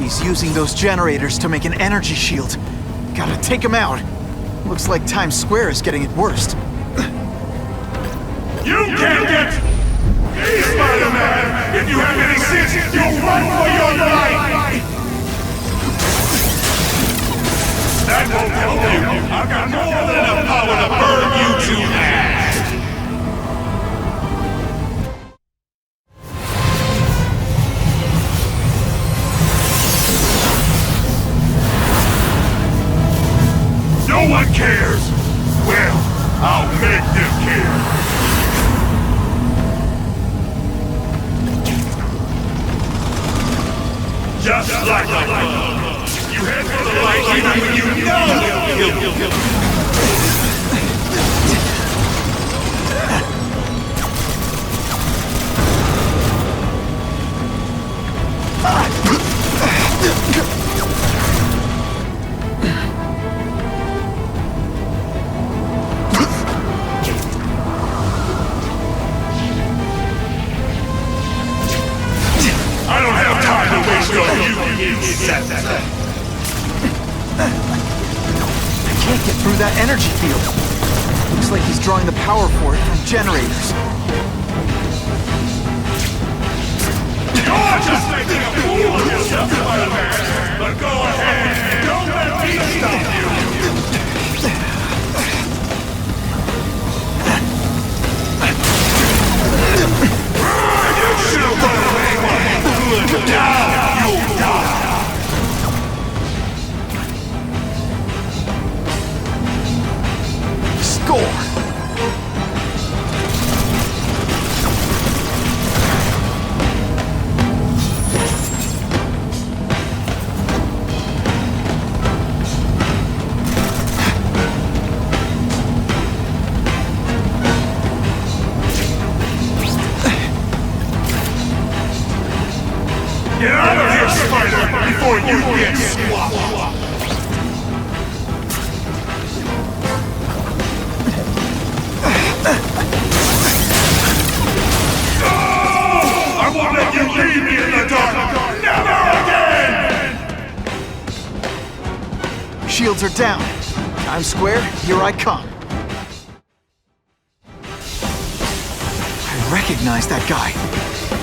He's using those generators to make an energy shield. Gotta take him out. Looks like Times Square is getting it worst. You can't get me, Spider-Man! If you have any sense, you'll run for your life! That won't help you. I've got more than enough power to burn you to ash! No one cares! Well, I'll make them care! Just like a bug. You head for the light even when you know I don't have time to waste on you insect. I can't get through that energy field. Looks like he's drawing the power for it from generators. You're just making a fool of yourself, Spider-Man. But go ahead and don't let me stop you. You should have run away while good. Now you'll die. Score! Get out of here, Spider, before you get swapped! I won't let you leave me in the dark! Never again! Shields are down. Times Square, here I come. I recognize that guy.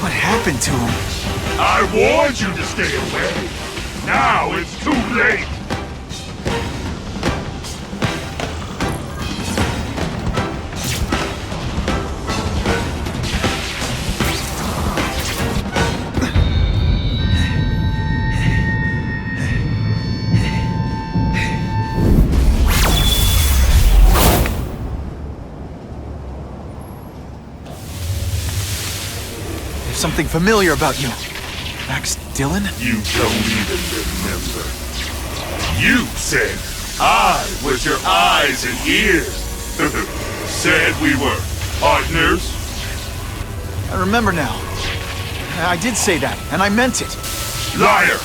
What happened to him? I warned you to stay away! Now it's too late! There's something familiar about you. Max Dillon? You don't even remember. You said I was your eyes and ears. Said we were partners. I remember now. I did say that, and I meant it. Liar!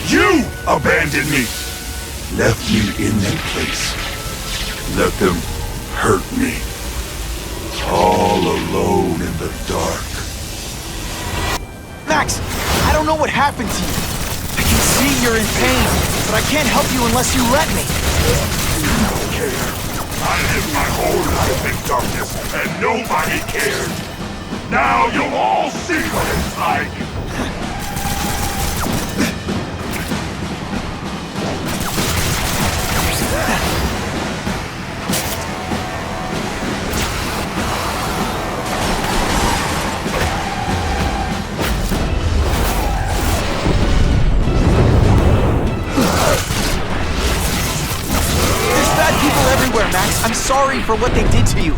You abandoned me! Left me in that place. Let them hurt me. All alone in the dark. Max, I don't know what happened to you. I can see you're in pain, but I can't help you unless you let me. You don't care. I lived my whole life in darkness, and nobody cared. Now you'll all see what it's like. Max, I'm sorry for what they did to you,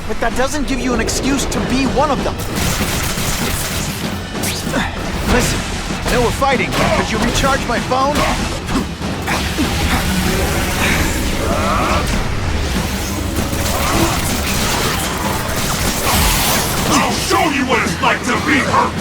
but that doesn't give you an excuse to be one of them. Listen, I know we're fighting, but could you recharge my phone? I'll show you what it's like to be hurt!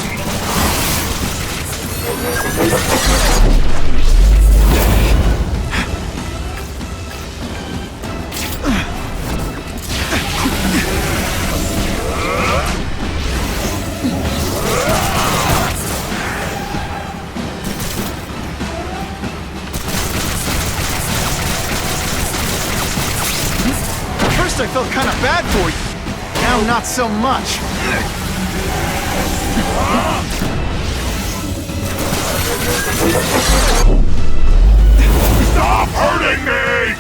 felt kind of bad for you. Now not so much. Stop hurting me!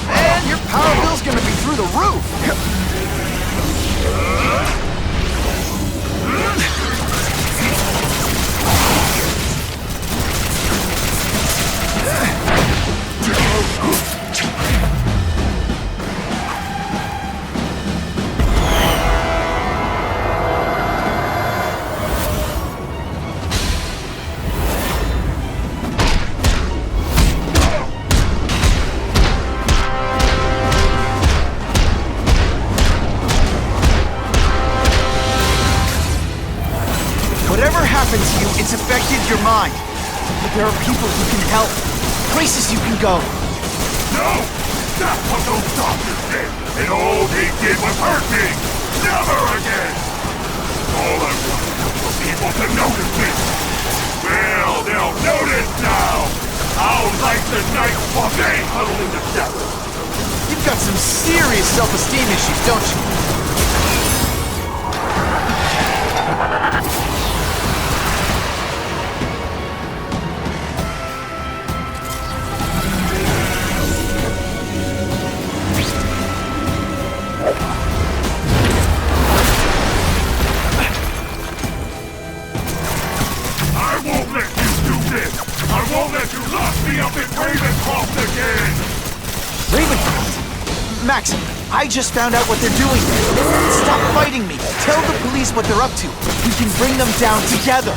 Man, your power bill's gonna be through the roof. Whatever happens to you, it's affected your mind. But there are people who can help. Places you can go. No! That's what those doctors did! And all they did was hurt me! Never again! All I wanted was for people to notice me! Well, they'll notice now! How like the night while they huddling together! You've got some serious self-esteem issues, don't you? I won't let you do this! I won't let you lock me up in Ravencroft again! Ravencroft? Max, I just found out what they're doing. Stop fighting me. Tell the police what they're up to. We can bring them down together.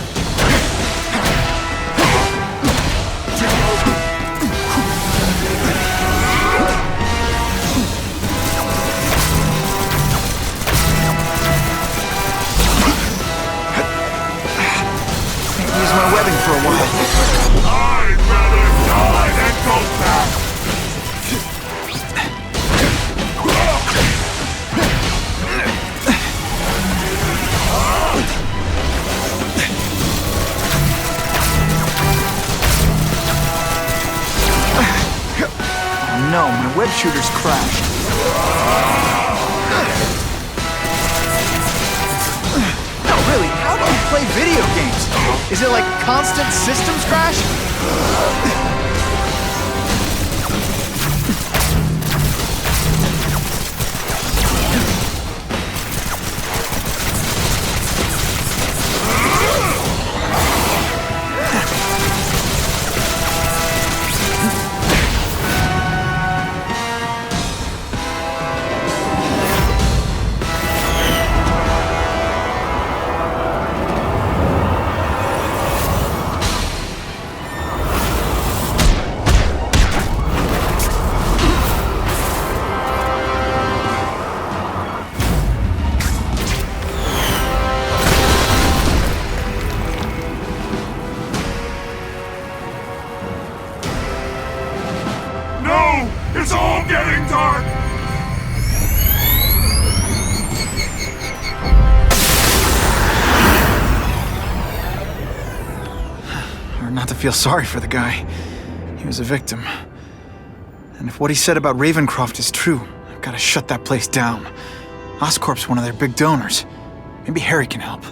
Can't use my webbing for a while. I'd rather die than go back! Oh no, my web shooter's crashed. No, really, how do you play video games? Is it like constant systems crash? No! It's all getting dark! Or not to feel sorry for the guy. He was a victim. And if what he said about Ravencroft is true, I've got to shut that place down. Oscorp's one of their big donors. Maybe Harry can help.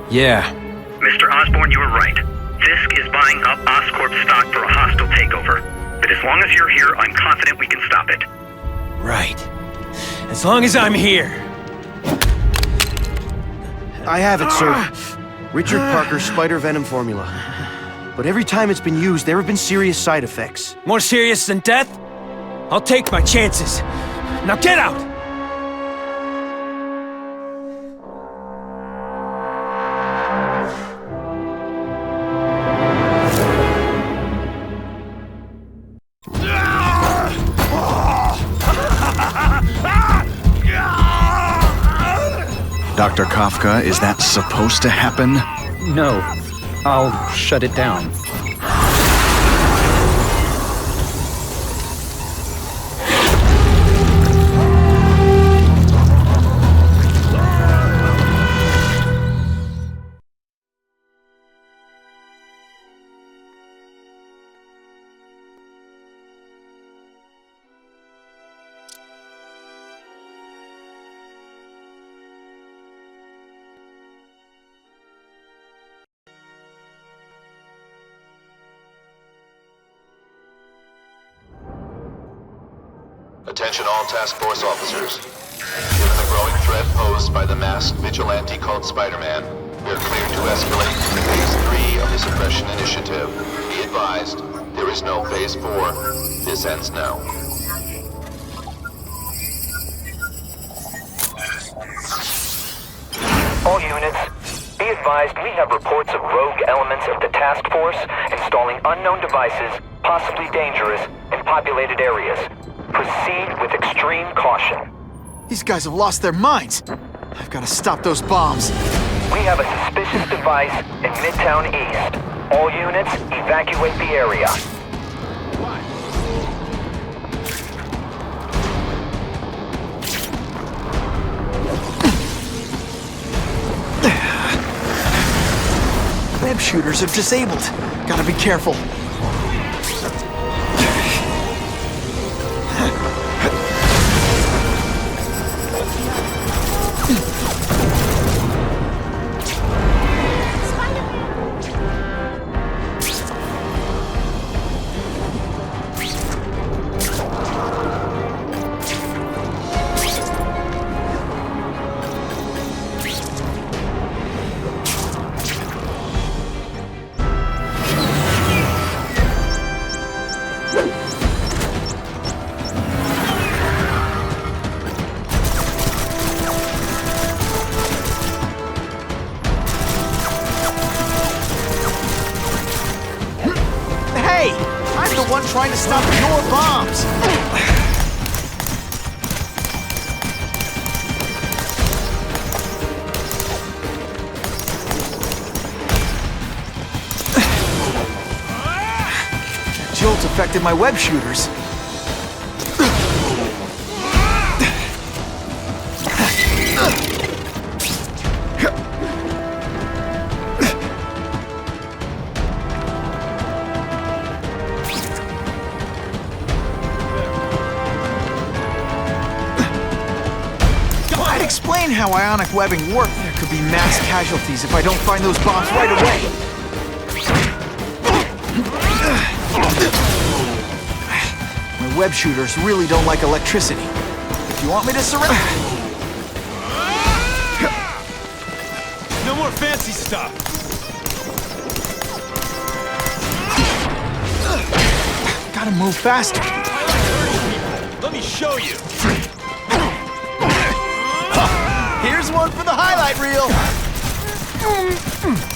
Yeah. Mr. Osborn, you were right. Fisk is buying up Oscorp stock for a hostile takeover. But as long as you're here, I'm confident we can stop it. Right. As long as I'm here. I have it, sir. Richard Parker's spider venom formula. But every time it's been used, there have been serious side effects. More serious than death? I'll take my chances. Now get out! Dr. Kafka? Is that supposed to happen? No. I'll shut it down. Attention all task force officers. Given the growing threat posed by the masked vigilante called Spider-Man, we are cleared to escalate to Phase 3 of the Suppression Initiative. Be advised, there is no Phase 4. This ends now. All units, be advised we have reports of rogue elements of the task force installing unknown devices, possibly dangerous, in populated areas. Proceed with extreme caution. These guys have lost their minds. I've got to stop those bombs. We have a suspicious device in Midtown East. All units, evacuate the area. Web shooters are disabled. Gotta be careful. Trying to stop your bombs! That jolt affected my web shooters. Explain how ionic webbing works. There could be mass casualties if I don't find those bombs right away. My web shooters really don't like electricity. Do you want me to surrender? No more fancy stuff. Gotta move faster. Let me show you. Here's one for the highlight reel.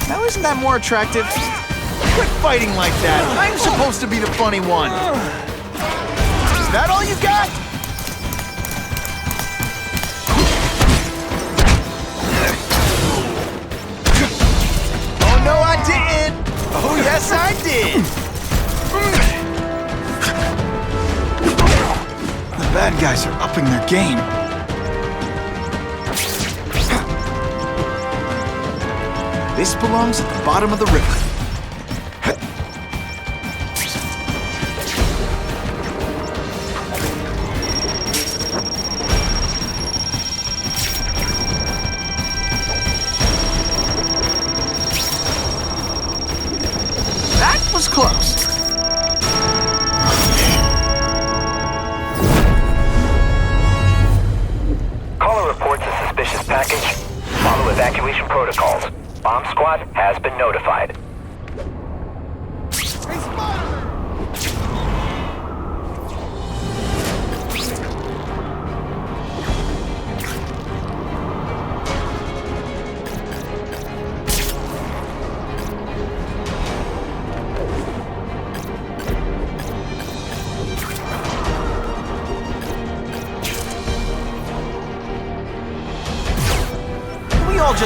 Now isn't that more attractive? Quit fighting like that. I'm supposed to be the funny one. Is that all you got? Oh no, I didn't. Oh yes, I did. The bad guys are upping their game. This belongs at the bottom of the river. That was close. Caller reports a suspicious package. Follow evacuation protocols. Bomb squad has been notified.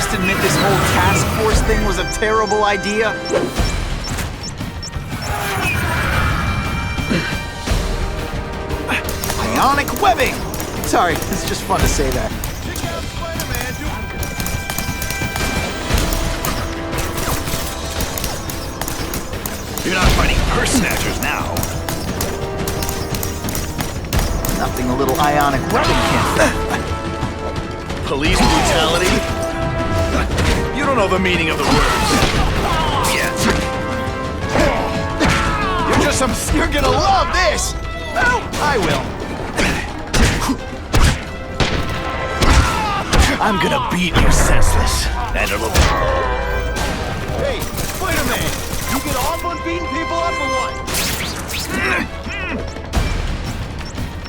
just admit this whole task force thing was a terrible idea? Ionic webbing! Sorry, it's just fun to say that. You're not fighting purse snatchers now. Nothing a little ionic webbing can't. Police brutality? You don't know the meaning of the words. Yet. You're gonna love this! Well, I will. I'm gonna beat you senseless. And it'll be... Hey, Spider-Man! You get off on beating people up or what?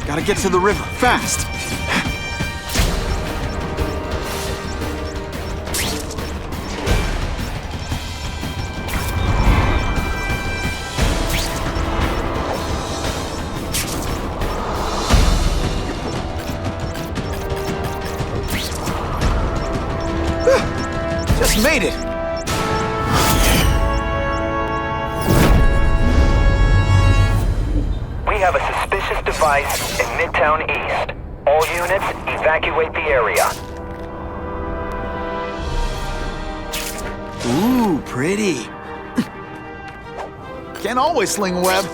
Gotta get to the river, fast! Just made it! We have a suspicious device in Midtown East. All units, evacuate the area. Ooh, pretty. Can't always sling a web.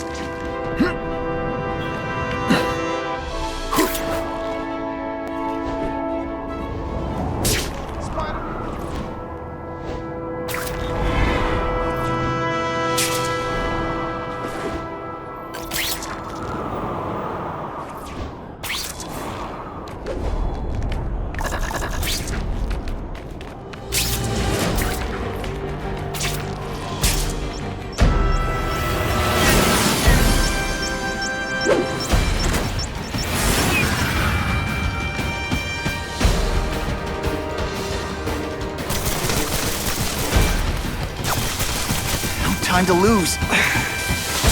Time to lose.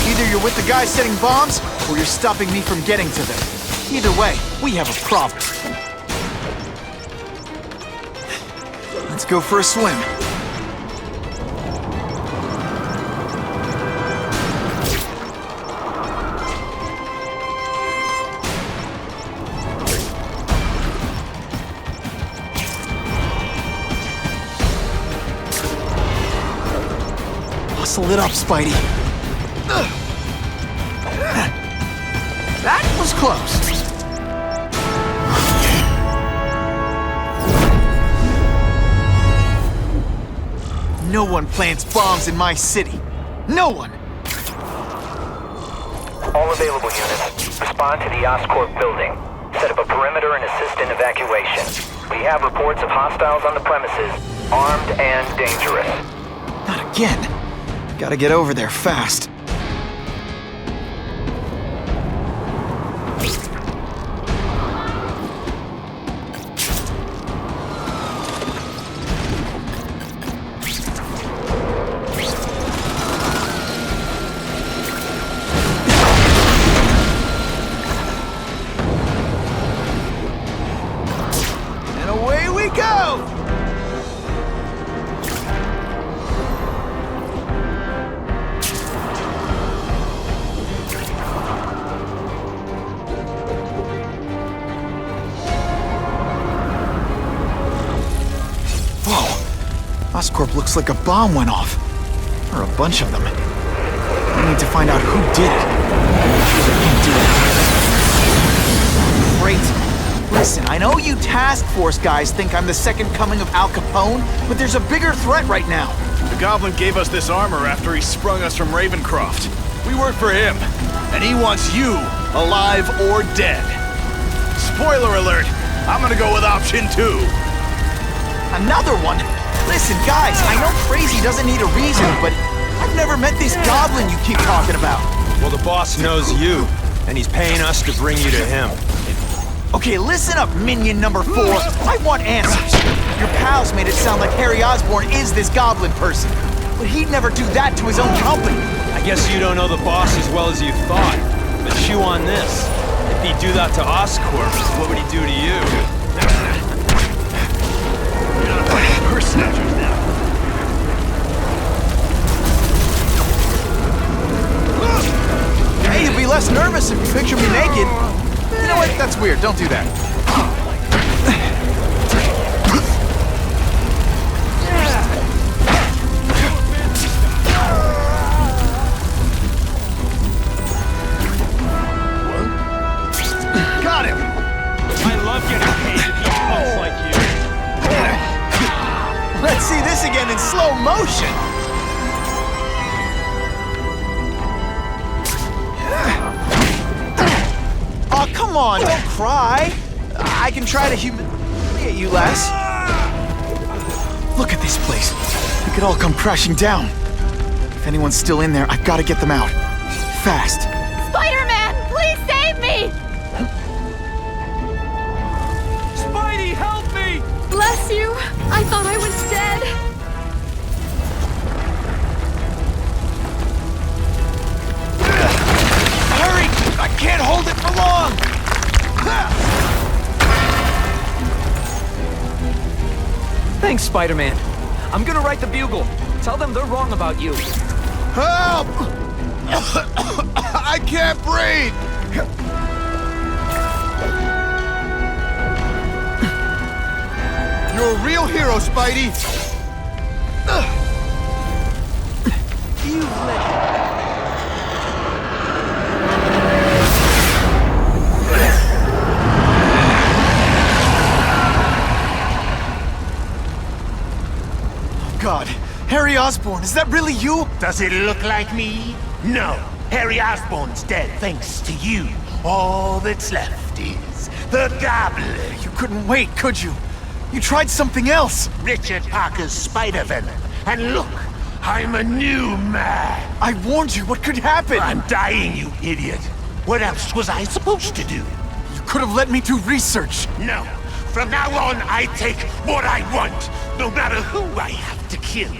Either you're with the guys setting bombs, or you're stopping me from getting to them. Either way, we have a problem. Let's go for a swim. Muscle it up, Spidey. That was close. No one plants bombs in my city. No one. All available units, respond to the Oscorp building. Set up a perimeter and assist in evacuation. We have reports of hostiles on the premises, armed and dangerous. Not again. Gotta get over there fast. And away we go! Oscorp looks like a bomb went off. Or a bunch of them. I need to find out who did it. Make sure they can't do it. Great. Listen, I know you task force guys think I'm the second coming of Al Capone, but there's a bigger threat right now. The Goblin gave us this armor after he sprung us from Ravencroft. We work for him, and he wants you alive or dead. Spoiler alert, I'm gonna go with option 2. Another one? Listen, guys, I know crazy doesn't need a reason, but I've never met this goblin you keep talking about. Well, the boss knows you, and he's paying us to bring you to him. Okay, listen up, minion number 4. I want answers. Your pals made it sound like Harry Osborn is this goblin person, but he'd never do that to his own company. I guess you don't know the boss as well as you thought. But chew on this. If he'd do that to Oscorp, what would he do to you? gonna fight purse snatchers now. Hey, you'll be less nervous if you picture me naked. You know what? That's weird. Don't do that. Got him! I love getting paid to eat punks like you. Let's see this again in slow motion. Oh, come on, don't cry. I can try to humiliate you less. Look at this place. It could all come crashing down. If anyone's still in there, I've got to get them out. Fast. Spider-Man, please save me! Spidey, help me! Bless you. I thought I was dead. Hurry! I can't hold it for long! Thanks, Spider-Man. I'm gonna write the Bugle. Tell them they're wrong about you. Help! I can't breathe! You're a real hero, Spidey! You let... God, Harry Osborn, is that really you? Does it look like me? No. Harry Osborn's dead thanks to you. All that's left is the Goblin. You couldn't wait, could you? You tried something else. Richard Parker's Spider-Venom. And look, I'm a new man. I warned you what could happen. I'm dying, you idiot. What else was I supposed to do? You could have let me do research. No. From now on, I take what I want, no matter who I have to kill.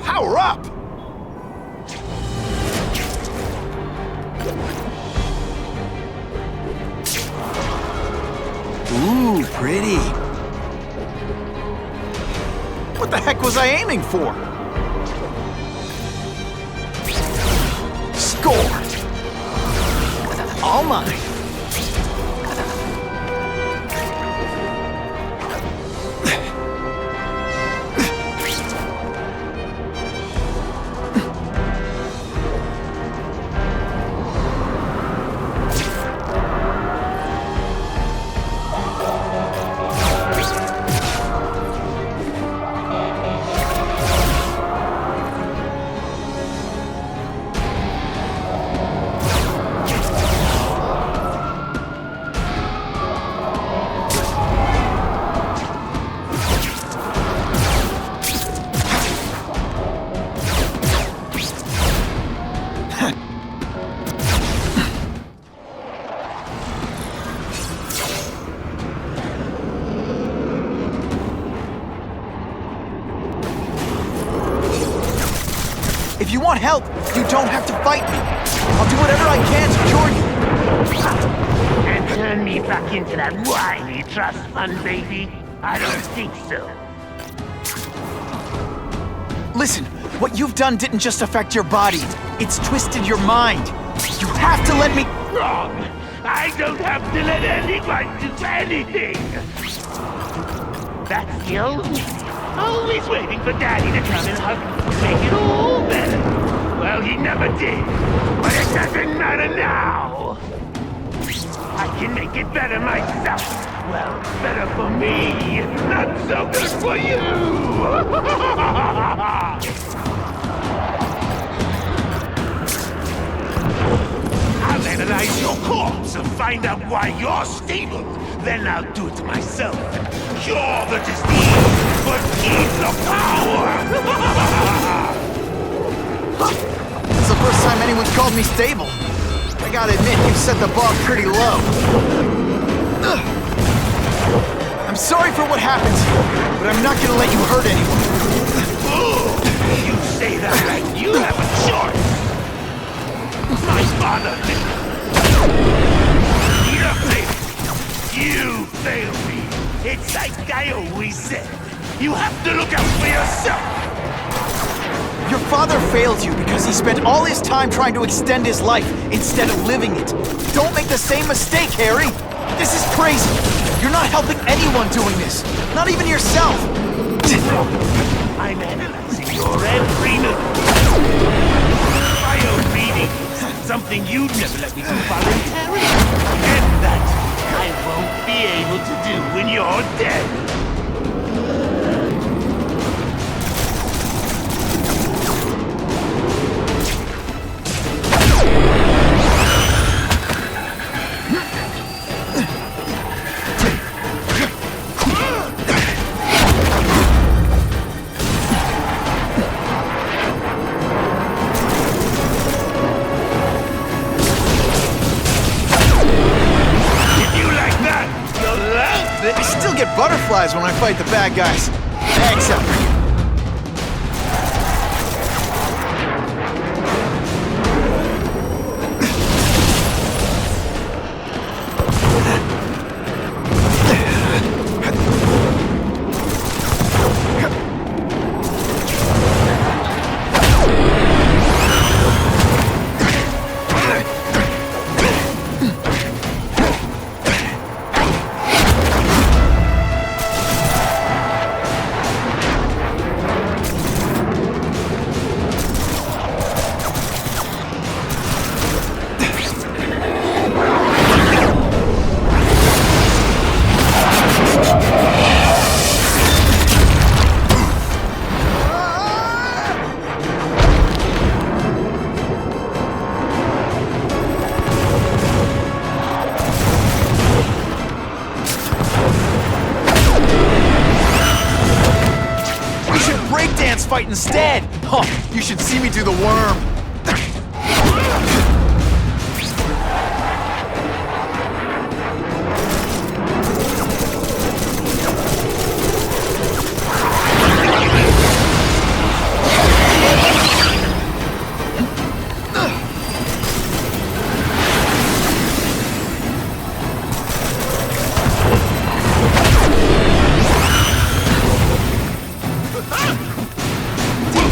Power up! Ooh, pretty. What the heck was I aiming for? Score! All mine. If you want help, you don't have to fight me. I'll do whatever I can to cure you. And turn me back into that whiny trust fund baby? I don't think so. Listen, what you've done didn't just affect your body. It's twisted your mind. You have to let me... Wrong! I don't have to let anyone do anything! That's the old me. Always waiting for Daddy to come and hug me to make it all better. Well, he never did. But it doesn't matter now. I can make it better myself. Well, better for me. Not so good for you. I'll analyze your corpse and find out why you're stable. Then I'll do it myself. Cure the disease, but keep the power! It's the first time anyone's called me stable. I gotta admit, you set the bar pretty low. I'm sorry for what happened to you, but I'm not gonna let you hurt anyone. You say that like you have a choice! My father You failed me! It's like I always said. You have to look out for yourself! Your father failed you because he spent all his time trying to extend his life instead of living it. Don't make the same mistake, Harry! This is crazy! You're not helping anyone doing this! Not even yourself! I'm analyzing your every move. Bio-reading is something you'd never let me do voluntarily. And that I won't be able to do when you're dead. I still get butterflies when I fight the bad guys. Thanks, Alfred. Fight instead! Oh, you should see me do the worm!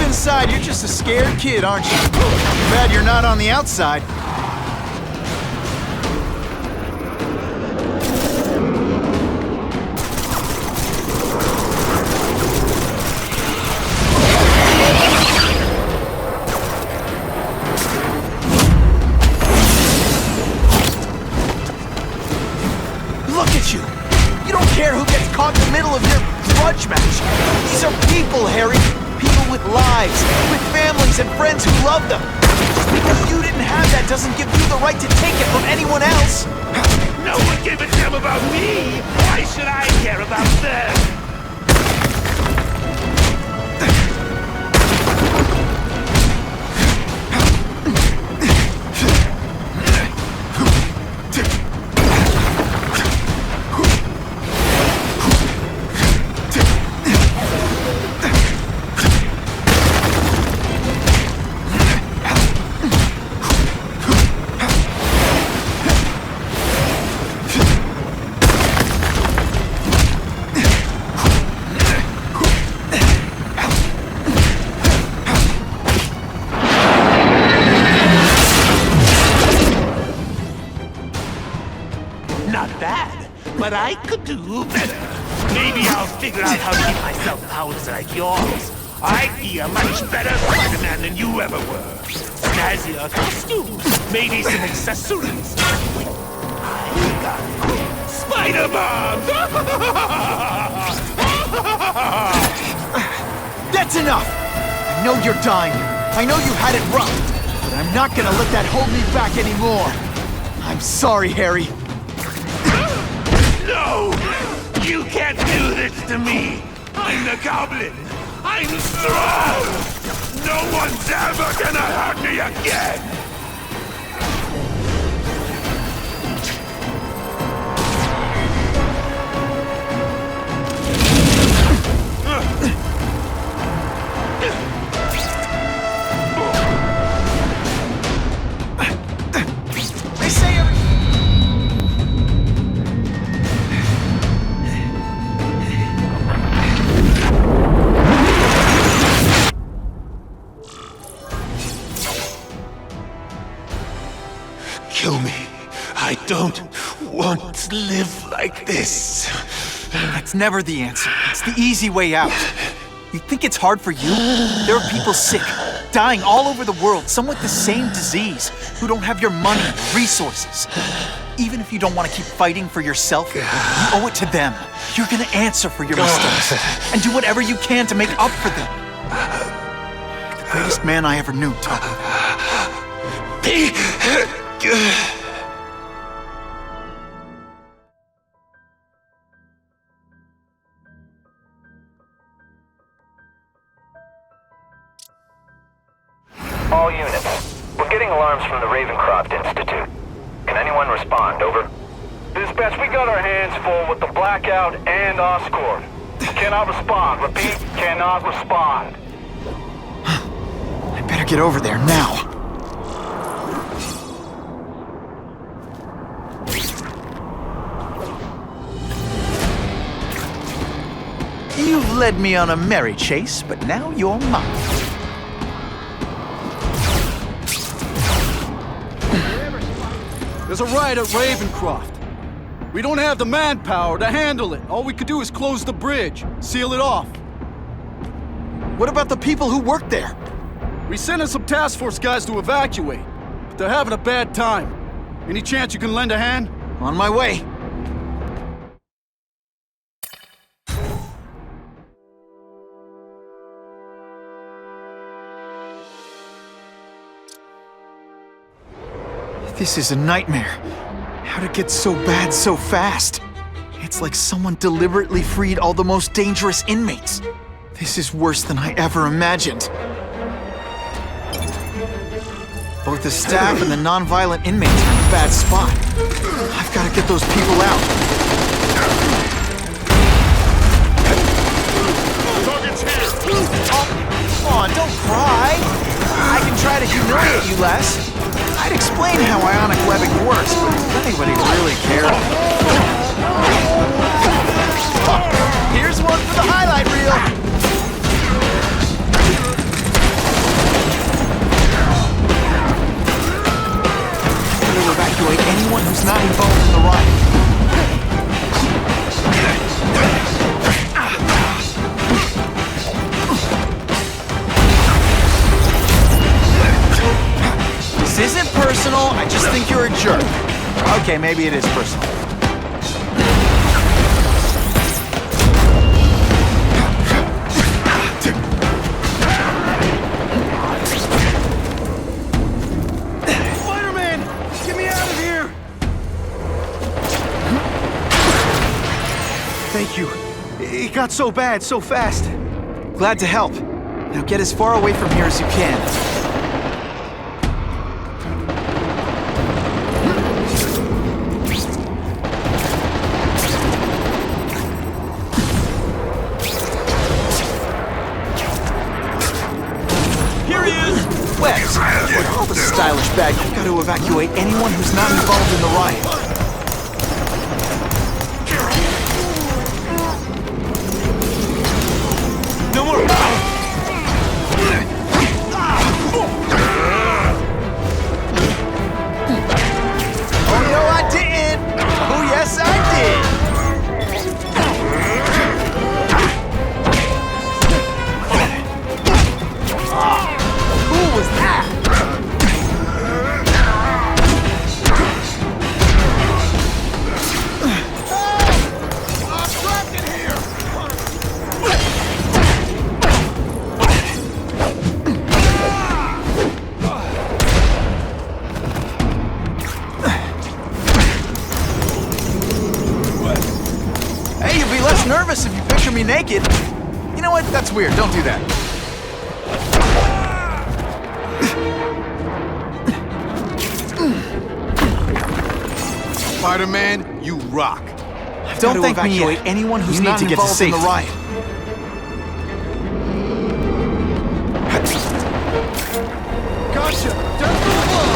Inside, you're just a scared kid, aren't you? Too bad you're not on the outside. Look at you! You don't care who gets caught in the middle of your grudge match. These are people, Harry. People with lives, with families and friends who love them. Just because you didn't have that doesn't give you the right to take it from anyone else. No one gave a damn about me! Why should I care about them? Not bad, but I could do better. Maybe I'll figure out how to give myself powers like yours. I'd be a much better Spider-Man than you ever were. Snazzier costumes, maybe some accessories. Wait, I got it. Spider-Bomb! That's enough! I know you're dying. I know you had it rough. But I'm not gonna let that hold me back anymore. I'm sorry, Harry. No! You can't do this to me! I'm the Goblin! I'm strong! No one's ever gonna hurt me again! kill me. I don't want to live like this. That's never the answer. It's the easy way out. You think it's hard for you? There are people sick, dying all over the world, some with the same disease, who don't have your money or resources. Even if you don't want to keep fighting for yourself, you owe it to them. You're gonna answer for your mistakes and do whatever you can to make up for them. The greatest man I ever knew taught me that. Be good. All units, we're getting alarms from the Ravencroft Institute. Can anyone respond? Over. Dispatch, we got our hands full with the Blackout and Oscorp. Cannot respond. Repeat, cannot respond. I better get over there now. You've led me on a merry chase, but now you're mine. There's a riot at Ravencroft. We don't have the manpower to handle it. All we could do is close the bridge, seal it off. What about the people who work there? We sent in some task force guys to evacuate, but they're having a bad time. Any chance you can lend a hand? On my way. This is a nightmare. How'd it get so bad so fast? It's like someone deliberately freed all the most dangerous inmates. This is worse than I ever imagined. Both the staff and the non-violent inmates are in a bad spot. I've got to get those people out. Target's here! Oh, come on, don't cry. I can try to humiliate you less. I'd explain how ionic webbing works, but does anybody really care? Here's one for the highlight reel. I'm going to evacuate anyone who's not involved in the riot. This isn't personal, I just think you're a jerk. Okay, maybe it is personal. Spider-Man! Get me out of here! Thank you. It got so bad so fast. Glad to help. Now get as far away from here as you can. Webs, for all the stylish bag, I've got to evacuate anyone who's not involved in the riot. No more! Oh no, I didn't! Oh yes, I did! Who was that? I'm trapped in here! Hey, you'd be less nervous if you picture me naked. You know what? That's weird. Don't do that. Spider-Man, you rock. Don't thank me yet. Anyone who's not involved in the riot. Gotcha! Down below!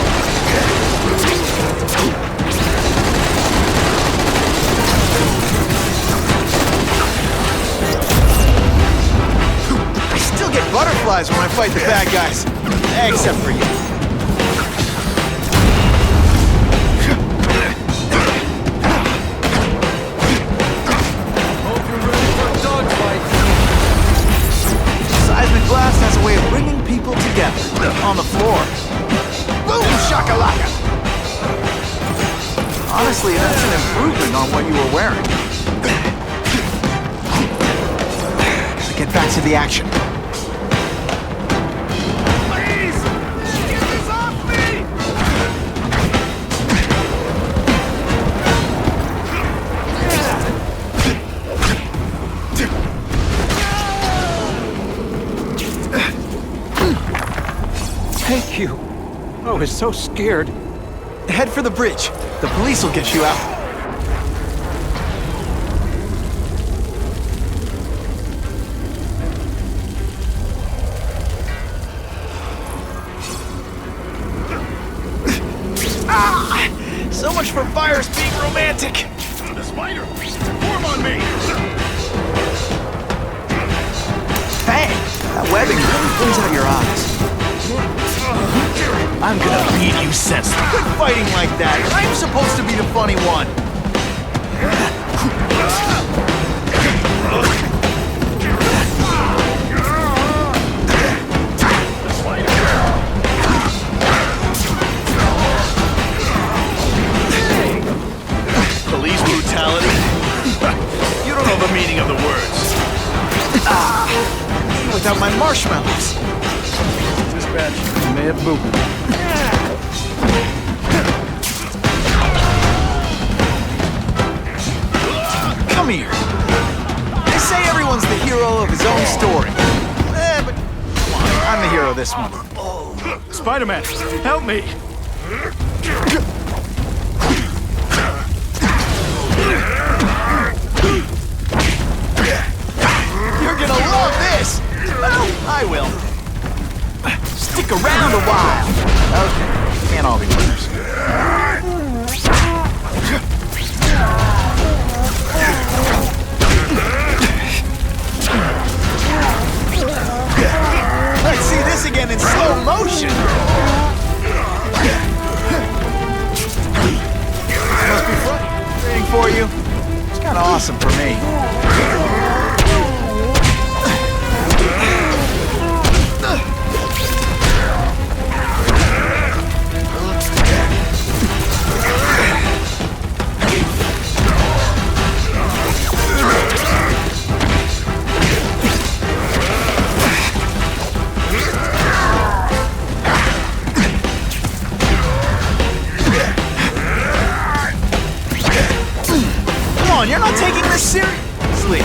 I still get butterflies when I fight the bad guys. Except for you. before. Boom shakalaka! Honestly, that's an improvement on what you were wearing. Gotta get back to the action. Please! Get this off me! Thank you. I was so scared. Head for the bridge. The police will get you out. So much for fires being romantic. The spider! Form on me! Bang! That webbing really brings out your eyes. I'm gonna beat you senseless. Quit fighting like that. I'm supposed to be the funny one. Police brutality? You don't know the meaning of the words. Without my marshmallows. Dispatch, you may have moved. Come here. They say everyone's the hero of his own story. But come on, I'm the hero of this one. Spider-Man, help me! You're gonna love this! Well, I will. Stick around a while. Okay, can't all be winners. Let's see this again in slow motion. This must be fun. Waiting for you. It's kind of awesome for me. You're not taking this seriously.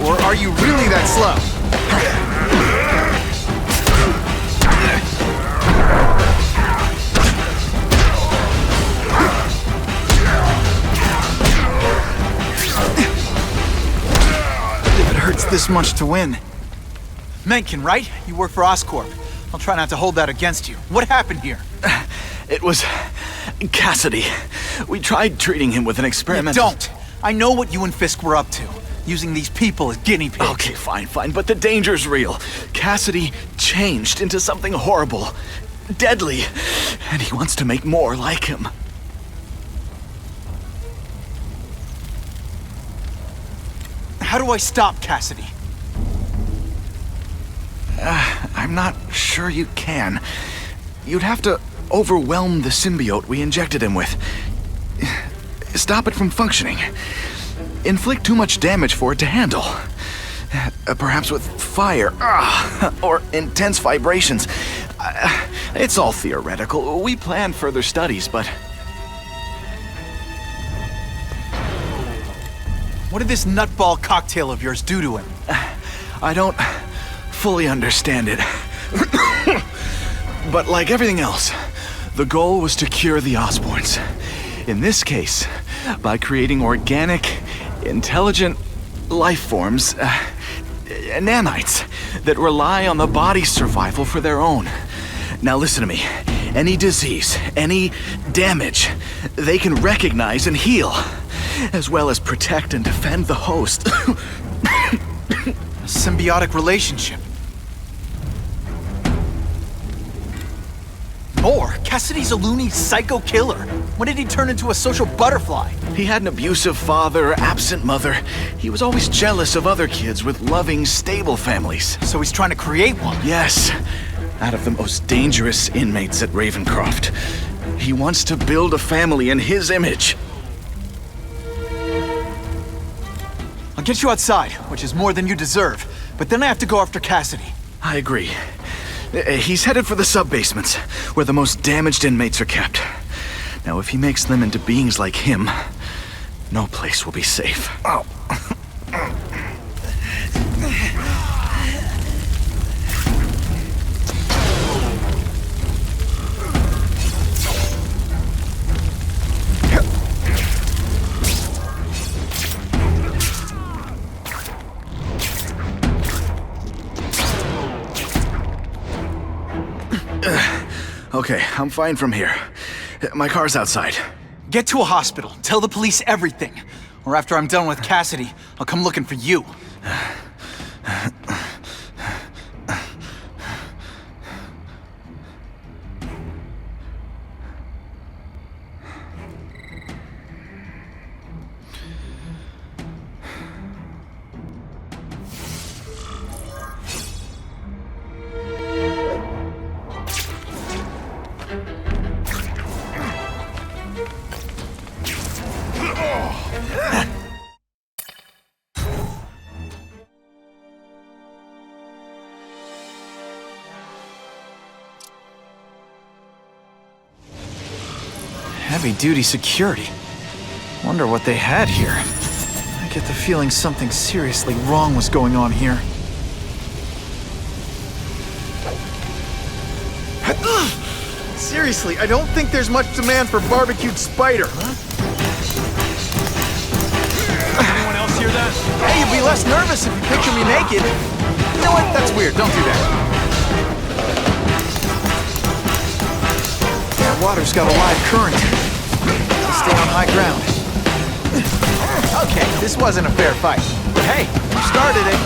Or are you really that slow? If it hurts this much to win. Mencken, right? You work for Oscorp. I'll try not to hold that against you. What happened here? It was Cassidy. We tried treating him with an experiment. Don't! I know what you and Fisk were up to. Using these people as guinea pigs. Okay, fine, but the danger's real. Cassidy changed into something horrible, deadly, and he wants to make more like him. How do I stop Cassidy? I'm not sure you can. You'd have to overwhelm the symbiote we injected him with. Stop it from functioning. Inflict too much damage for it to handle. Perhaps with fire, or intense vibrations. It's all theoretical. We plan further studies, but... What did this nutball cocktail of yours do to him? I don't fully understand it. But like everything else, the goal was to cure the Osborns. In this case, by creating organic, intelligent life forms, nanites, that rely on the body's survival for their own. Now listen to me. Any disease, any damage, they can recognize and heal, as well as protect and defend the host. A symbiotic relationship. More? Cassidy's a loony psycho killer. When did he turn into a social butterfly? He had an abusive father, absent mother. He was always jealous of other kids with loving, stable families. So he's trying to create one? Yes. out of the most dangerous inmates at Ravencroft. He wants to build a family in his image. I'll get you outside, which is more than you deserve. But then I have to go after Cassidy. I agree. He's headed for the sub-basements, where the most damaged inmates are kept. Now, if he makes them into beings like him, no place will be safe. Oh. Okay, I'm fine from here. My car's outside. Get to a hospital. Tell the police everything. Or after I'm done with Cassidy, I'll come looking for you. Heavy-duty security. Wonder what they had here. I get the feeling something seriously wrong was going on here. Seriously, I don't think there's much demand for barbecued spider. Anyone else hear that? Hey, you'd be less nervous if you picture me naked. You know what? That's weird. Don't do that. That water's got a live current. Stay on high ground. Okay, this wasn't a fair fight. But hey, you started it.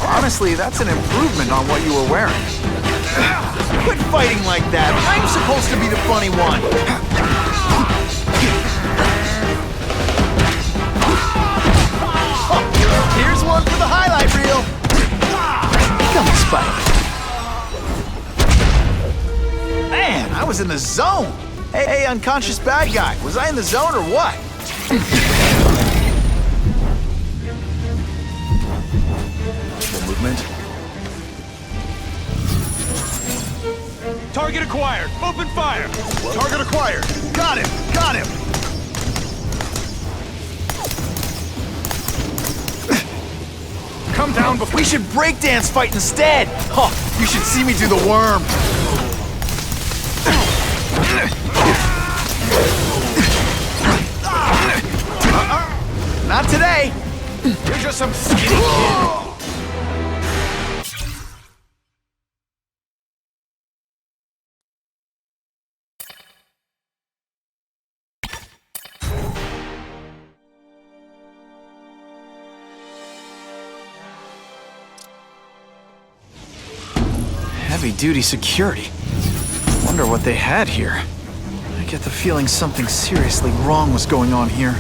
Honestly, that's an improvement on what you were wearing. Quit fighting like that. I'm supposed to be the funny one. Oh, here's one for the highlight reel. Come on, Spike. Man, I was in the zone. Hey, unconscious bad guy. Was I in the zone or what? Movement. Target acquired. Open fire. Target acquired. Got him. Got him. Come down before we should breakdance fight instead. Oh, you should see me do the worm. Not today. You're just some skinny kid. Heavy-duty security. Wonder what they had here. I get the feeling something seriously wrong was going on here.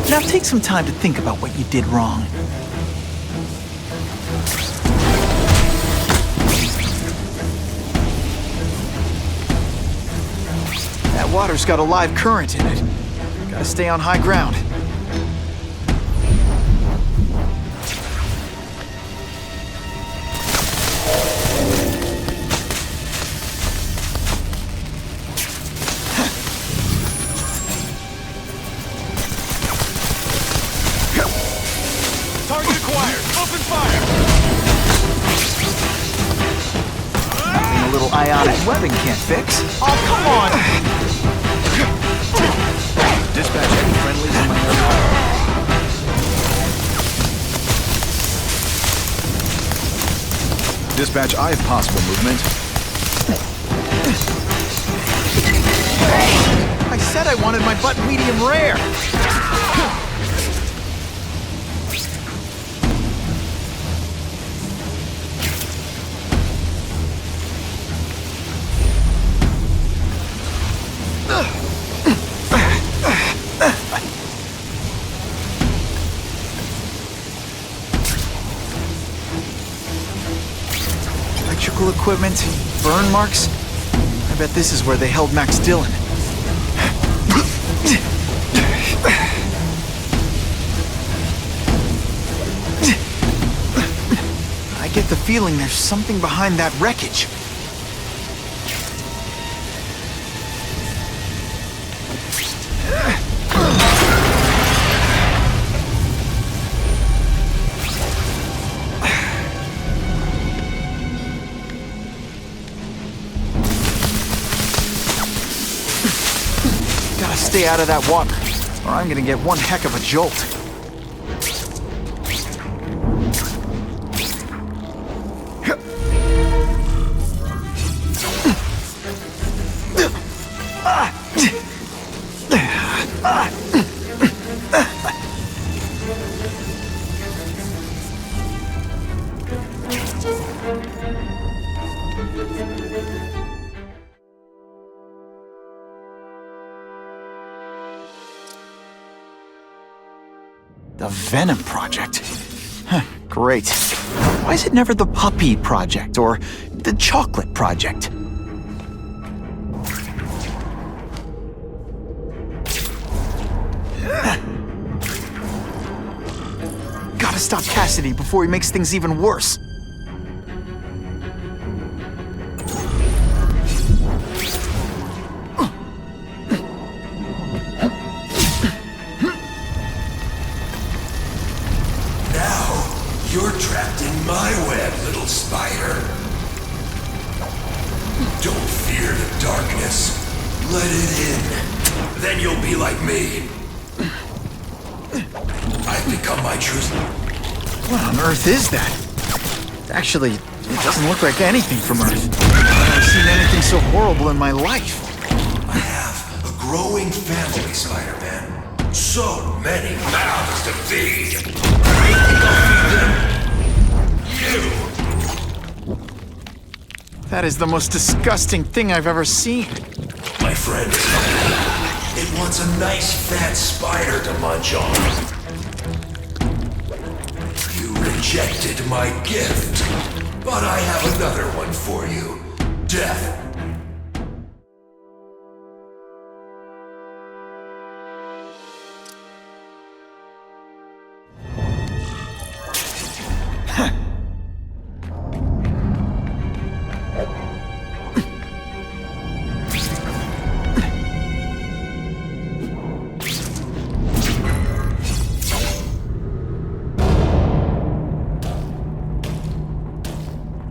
Now take some time to think about what you did wrong. That water's got a live current in it. Gotta stay on high ground. Target acquired. Open fire. Nothing a little ionic webbing can't fix. Oh, come on! Dispatch any friendlies in my area. Dispatch, I have possible movement. I said I wanted my butt medium rare! Electrical equipment, burn marks. I bet this is where they held Max Dillon. I get the feeling there's something behind that wreckage. Gotta stay out of that water, or I'm gonna get one heck of a jolt. The Venom Project? Huh, great. Why is it never the Puppy Project or the Chocolate Project? Gotta stop Cassidy before he makes things even worse. You're trapped in my web, little spider. Don't fear the darkness. Let it in. Then you'll be like me. I've become my true... What on earth is that? Actually, it doesn't look like anything from Earth. I've never seen anything so horrible in my life. I have a growing family, Spider-Man. So many mouths to feed. I think I'll feed them. You. That is the most disgusting thing I've ever seen. My friend, it wants a nice fat spider to munch on. You rejected my gift, but I have another one for you. Death.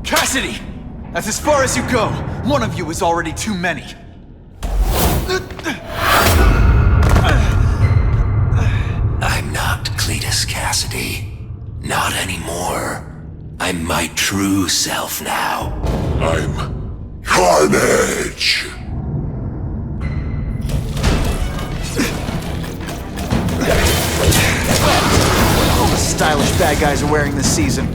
Cassidy! That's as far as you go. One of you is already too many. I'm not Cletus Cassidy. Not anymore. I'm my true self now. I'm Carnage! All the stylish bad guys are wearing this season.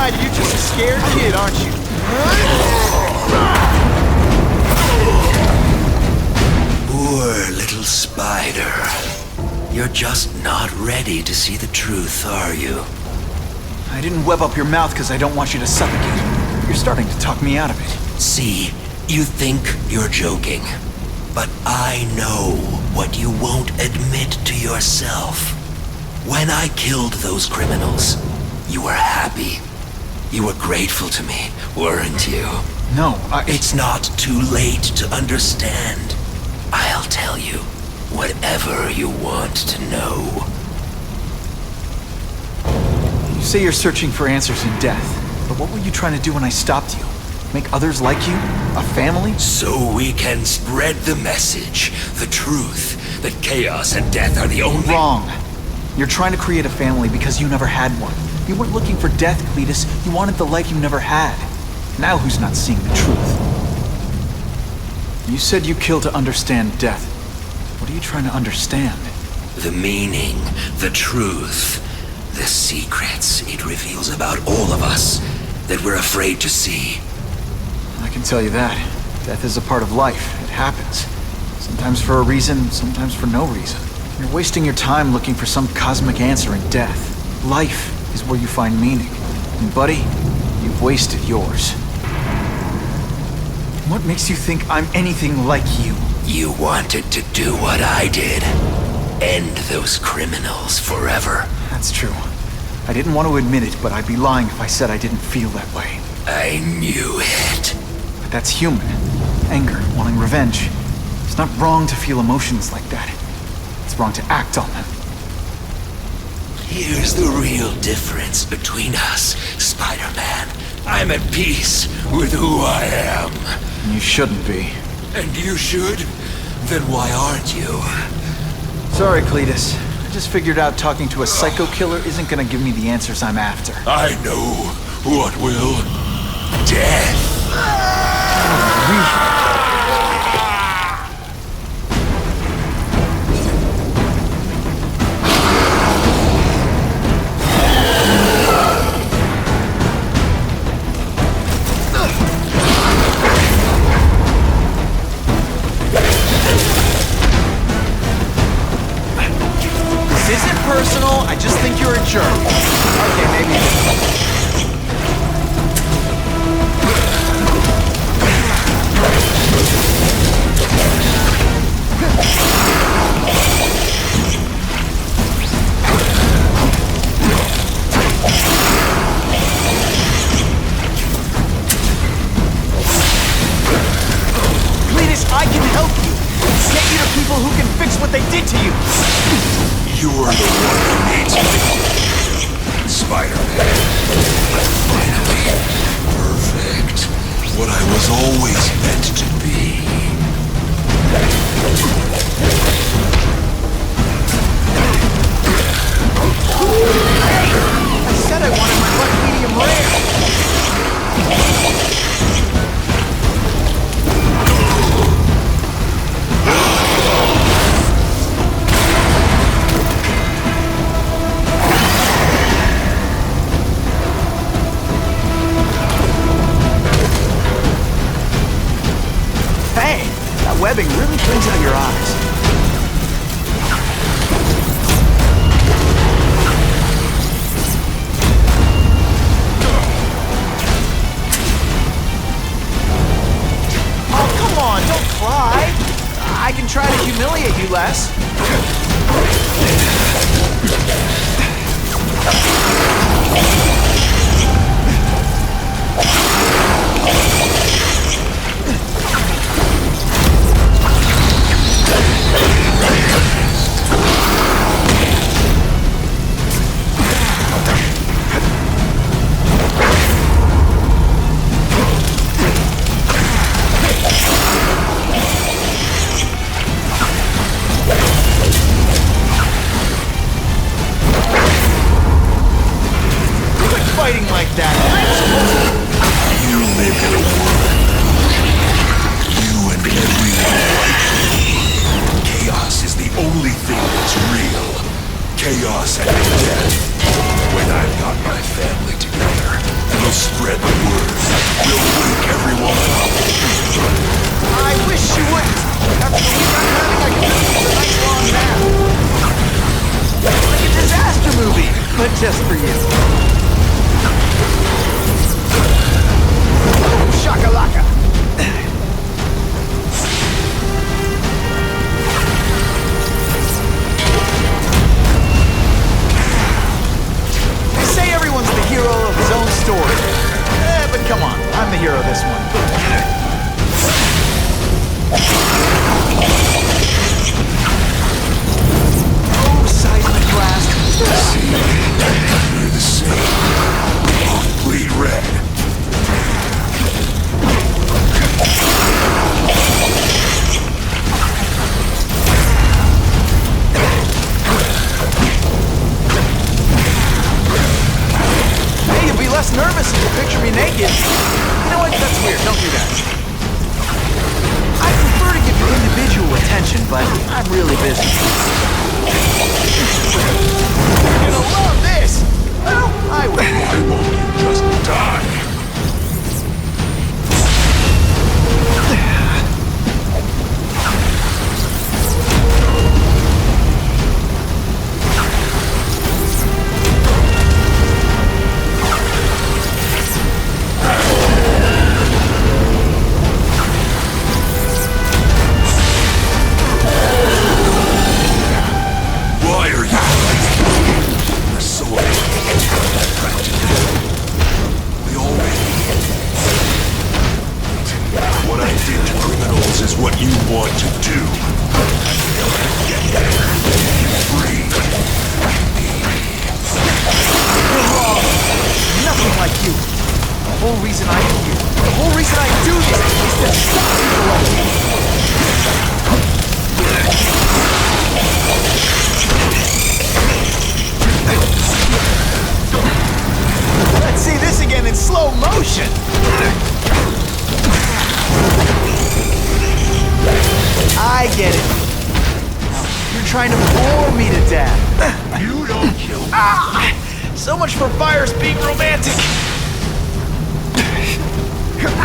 You're just a scared kid, aren't you? Poor little spider. You're just not ready to see the truth, are you? I didn't web up your mouth because I don't want you to suffocate. You're starting to talk me out of it. See, you think you're joking. But I know what you won't admit to yourself. When I killed those criminals, you were happy. You were grateful to me, weren't you? No, It's not too late to understand. I'll tell you. Whatever you want to know. You say you're searching for answers in death, but what were you trying to do when I stopped you? Make others like you? A family? So we can spread the message, the truth, that chaos and death are the only— Wrong. You're trying to create a family because you never had one. You weren't looking for death, Cletus. You wanted the life you never had. Now who's not seeing the truth? You said you kill to understand death. What are you trying to understand? The meaning, the truth, the secrets it reveals about all of us that we're afraid to see. I can tell you that. Death is a part of life. It happens. Sometimes for a reason, sometimes for no reason. You're wasting your time looking for some cosmic answer in death. Life is where you find meaning. And buddy, you've wasted yours. What makes you think I'm anything like you? You wanted to do what I did. End those criminals forever. That's true. I didn't want to admit it, but I'd be lying if I said I didn't feel that way. I knew it. But that's human. Anger, wanting revenge. It's not wrong to feel emotions like that. It's wrong to act on them. Here's the real difference between us, Spider-Man. I'm at peace with who I am. You shouldn't be. And you should? Then why aren't you? Sorry, Cletus. I just figured out talking to a psycho killer isn't gonna give me the answers I'm after. I know what will. Death. This isn't personal, I just think you're a jerk. Okay, maybe. Cletus, I can help you. Get you to people who can fix what they did to you. You're the one who needs me. Spider-Man. Finally. Perfect. What I was always meant to be. I said I wanted my butt medium rare. Hey, that webbing really brings out your eyes. Oh, come on, don't cry. I can try to humiliate you less. Fighting like that. You live in a world. You and everyone like you. Chaos is the only thing that's real. Chaos and death. When I've got my family together, we'll spread the word. We'll wake everyone up. I wish you wouldn't. After the week I'm having, I could use a nice long nap. Like a disaster movie, but just for you. Shakalaka! They say everyone's the hero of his own story. But come on, I'm the hero of this one. nervous if you picture me naked. You know what? That's weird. Don't do that. I prefer to give you individual attention, but I'm really busy. You're gonna love this! Well, I will. Why won't you just die? What you want to do. Free. Nothing like you. The whole reason I'm here, the whole reason I do this is to stop people like you. Let's see this again in slow motion. I get it. You're trying to bore me to death. You don't kill me. So much for fires being romantic. With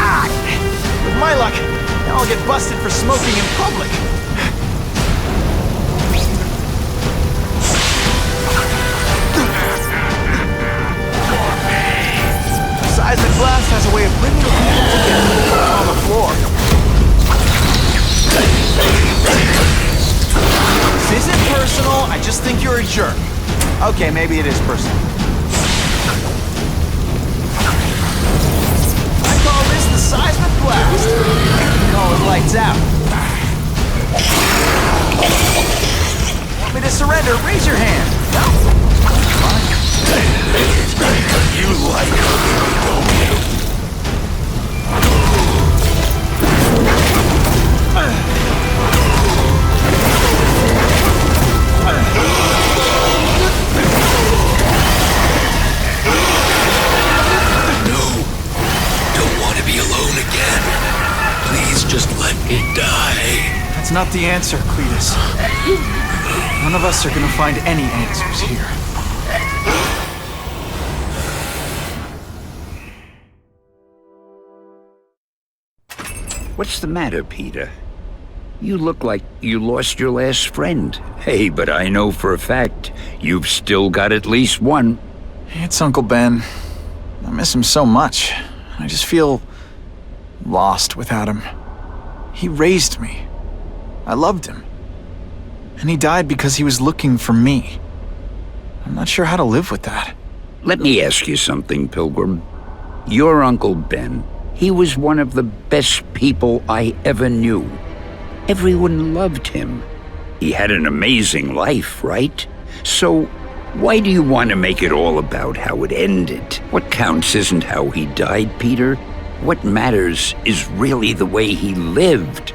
my luck, now I'll get busted for smoking in public. Seismic blast has a way of bringing people together on the floor. This isn't personal, I just think you're a jerk. Okay, maybe it is personal. I call this the seismic blast. You call it lights out. Want me to surrender? Raise your hand. No? Fine. You like me, don't you? Just let me die. That's not the answer, Cletus. None of us are gonna find any answers here. What's the matter, Peter? You look like you lost your last friend. Hey, but I know for a fact you've still got at least one. It's Uncle Ben. I miss him so much. I just feel lost without him. He raised me. I loved him. And he died because he was looking for me. I'm not sure how to live with that. Let me ask you something, Pilgrim. Your Uncle Ben, he was one of the best people I ever knew. Everyone loved him. He had an amazing life, right? So, why do you want to make it all about how it ended? What counts isn't how he died, Peter. What matters is really the way he lived.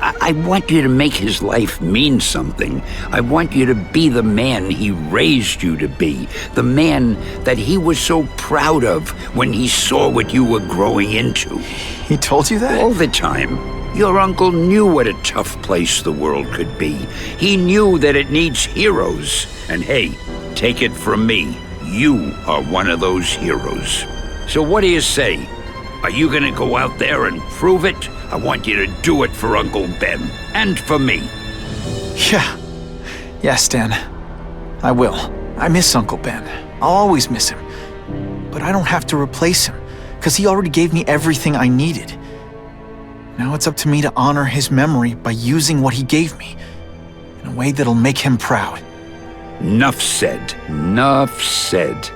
I want you to make his life mean something. I want you to be the man he raised you to be. The man that he was so proud of when he saw what you were growing into. He told you that? All the time. Your uncle knew what a tough place the world could be. He knew that it needs heroes. And hey, take it from me, you are one of those heroes. So what do you say? Are you gonna go out there and prove it? I want you to do it for Uncle Ben, and for me. Yeah. Yes, Dan. I will. I miss Uncle Ben. I'll always miss him. But I don't have to replace him, because he already gave me everything I needed. Now it's up to me to honor his memory by using what he gave me, in a way that'll make him proud. Nuff said. Nuff said.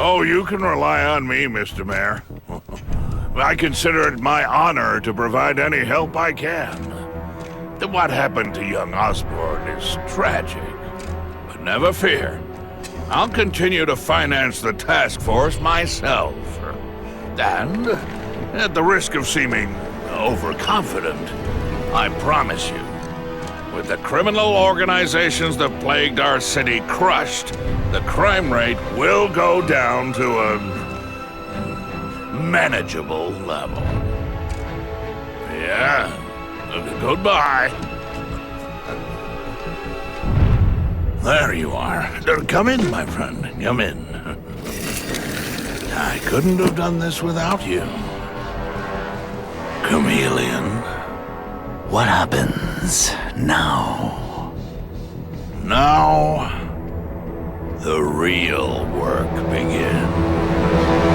Oh, you can rely on me, Mr. Mayor. I consider it my honor to provide any help I can. What happened to young Osborn is tragic, but never fear. I'll continue to finance the task force myself. And, at the risk of seeming overconfident, I promise you, with the criminal organizations that plagued our city crushed, the crime rate will go down to a manageable level. Yeah, goodbye. There you are. Come in, my friend. Come in. I couldn't have done this without you. Chameleon. What happens now? Now, the real work begins.